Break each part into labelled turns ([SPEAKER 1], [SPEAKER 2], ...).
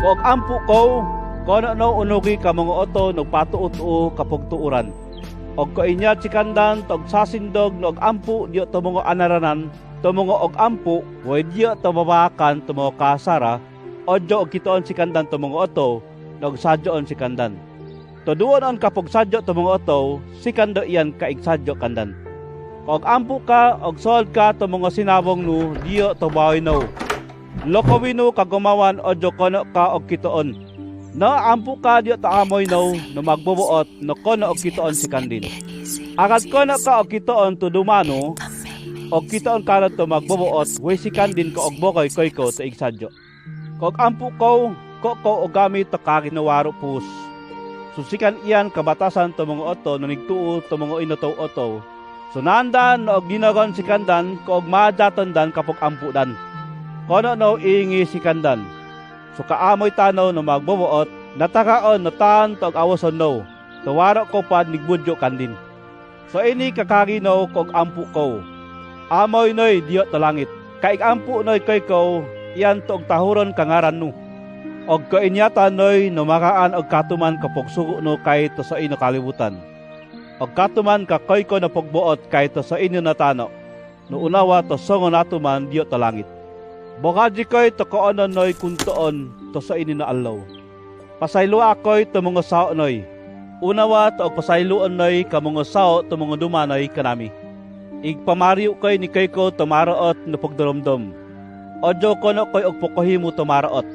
[SPEAKER 1] Kung ampo ko, kono no unugi ka mga oto nagpatuot-o kapag tuuran. Og kainya sikandan tog sasindog no ampo diyo to mga anaranan to mga og ampo way diyo to babakan to mga kasara odyo og kitoon sikandan to mga oto nog sadyoon sikandan. To duon on kapag sadyo to mga oto sikando iyan kaiksadyo kandan. Kung ampo ka og sol ka to mga sinabong no diyo to bawi no. Lokowino kagumawan odyo kono ka og kitoon. Na ampo ka diyo ta amoy no magbubuot no kono og kitoon si kandin. Agad kono ka og kitoon to dumano og kitoon ka to magbubuot we si kandin ko og bokoy koy ko ta igsadyo. Kog ampo ko og gamit ta kaginawaro pus. Susikan iyan kabatasan to mga oto no nigtuo to mga inoto oto. Sunandan no og ginagon si kandan ko og madatondan kapog ampo dan. Kono no ingi si kandan. So kaamoy tanaw no magbubuot, natakaon no tan tog awason no. Tawaro ko pa nigbudyo kandin. So ini kakagino kog ampu ko. Amoy noy diyo to langit. Kaig ampu noy kay ko, iyan tog tahuron kangaran no. Og kainyata noy no makaan og katuman kapog sugo no kay to sa ino kalibutan. Og katuman kakoy ko na pagbuot kay to sa inyo natano. No unawa to songo natuman diyo to langit. Bokaji ko'y to koonon noy kuntoon to sa ini na alaw. Pasaylo ako'y to mga sao noy. Unawa to pasayloon noy ka mga sao to mga dumanoy kanami. Igpamariyo ko'y ni kay ko to maraot no pagdoromdom. Odyo kono ko'y og pokohimo to maraot.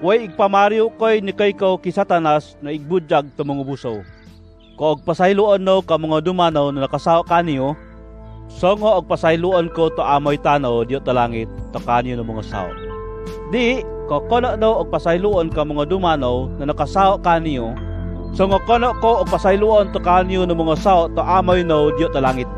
[SPEAKER 1] Way igpamariyo ko'y ni kay ko kisatanas na igbudyag to mga buso. Ko og pasayloon no ka mga dumanaw na nakasao kaniyo. Songo og pasayloon ko to amoy tanaw diyo to langit to kanyo ng mga sao. Di, kono no og pasayloon ka mga dumanaw na nakasao kaniyo. Songo kono ko og pasayloon to kanyo ng mga sao to amoy no diyo to langit.